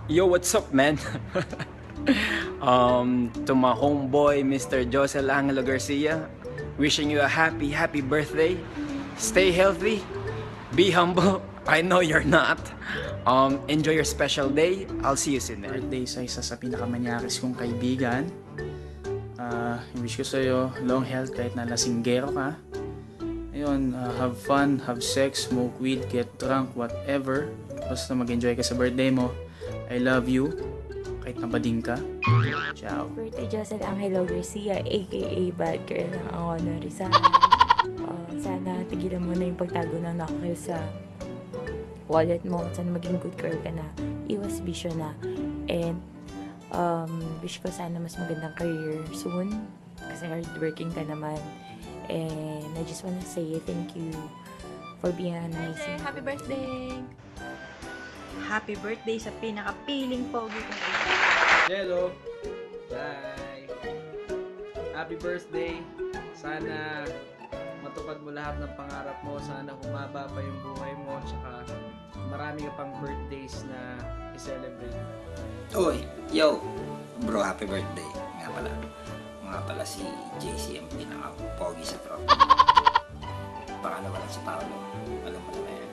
Yo, what's up, man? To my homeboy, Mr. Josel Angelo Garcia, wishing you a happy birthday. Stay healthy, be humble. I know you're not. Enjoy your special day. I'll see you soon, man. Birthday sa isa sa pinakamanyakis kong kaibigan. Wish ko sa'yo long health kahit na lasinggero ka. Ayun, have fun, have sex, smoke weed, get drunk, whatever. Basta mag-enjoy ka sa birthday mo. I love you. Kahit nabading ka. Ciao. Birthday Josel Angelo Garcia, aka Bad Girl ng Angono Rizal. Sana tigilan mo na yung pagtago ng knuckle sa wallet mo. Sana maging good girl ka na. Iwas bisyo na. And wish ko sana mas magandang career soon. Kasi hardworking ka naman. And I just wanna say thank you for being amazing. Happy birthday! Happy birthday sa pinakapiling pogi kong Jello, bye! Happy birthday! Sana matupad mo lahat ng pangarap mo. Sana humaba pa yung buhay mo. Tsaka marami ka pang birthdays na i-celebrate. Uy, yo! Bro, happy birthday. Nga pala si JC ang pinaka-pogi sa tropa. Pangalawa lang si Paolo. Alam mo na yan.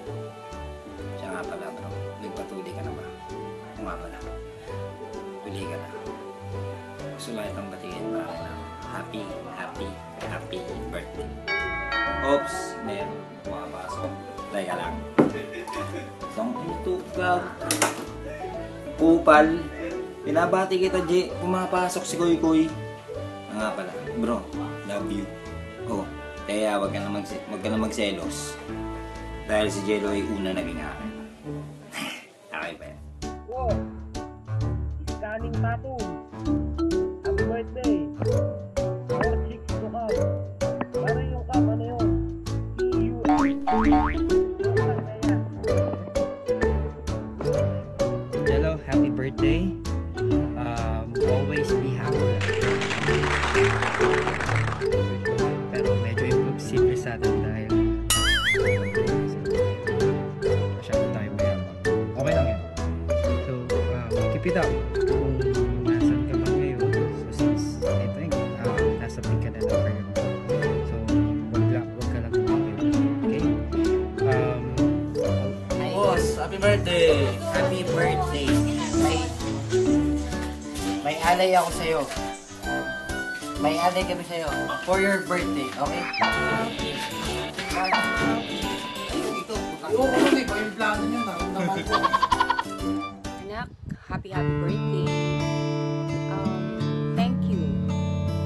Siya nga pala, bro. Nagpatuloy ka na ba? Kung nga pala. Uli ka na. Gusto lang itong batingin para na happy birthday. Oops, Nel. Pumapasok. Teka lang. Isang tutugaw. Kupal. Pinabati kita, J. Pumapasok si Kuy Kuy. Nga pala, bro, love you. Oh, kaya wag ka na magselos. Dahil si Jello ay una naging akin. Okay ba yan? Wow! Scanning tattoo! Happy birthday! More chicks to come! Para yung cup, ano yun? EU! Jello, happy birthday! Always be happy. Pero medyo improve si Prisada dahil masyado tayo mayabang. Okay lang yun. So, keep it up. Kung nasan ka man ngayon, so since ito yung nasa peak ka na ng career mo. So, wag ka lang tumigil. Okay? Boss, happy birthday! Happy birthday! May alay ako sa'yo. May alay kami sa'yo. For your birthday, okay? Anak, happy birthday. Thank you.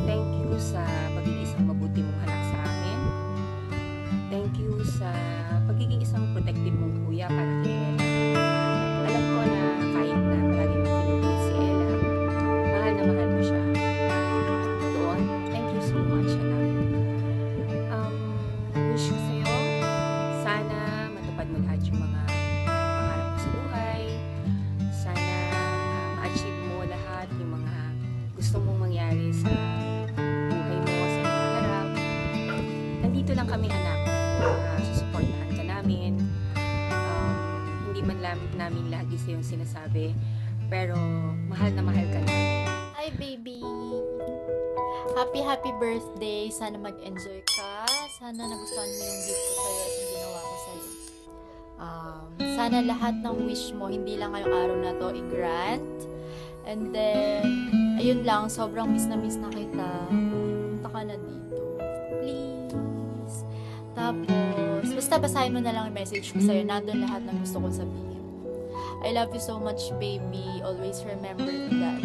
Thank you sa pagiging isang mabuti mong anak sa amin. Thank you sa pagiging isang protective mong kuya para kay Ella. Alam ko na kahit na palagi mong pinupili si Ella, mahal na mahal mo siya. Doon, thank you so much, anak. Wish ko sa'yo, sana matupad mo lahat yung mga pangarap mo sa buhay. Sana ma-achieve mo lahat yung mga gusto mong mangyari sa buhay mo, sa hinaharap. Nandito lang kami, anak. Susuportahan ka namin. Hindi man namin lagi sa yung sinasabi, pero mahal na mahal ka namin. Hi, baby! Happy birthday! Sana mag-enjoy ka. Sana nagustuhan mo yung gift ko sa'yo at yung ginawa ko sa'yo. Sana lahat ng wish mo, hindi lang ngayong araw na to, i-grant. And then, ayun lang, sobrang miss na kita. Punta ka na dito. Please. Tapos, basta basahin mo na lang yung message ko sa'yo. Nandun lahat ng gusto kong sabihin. I love you so much, baby. Always remember that.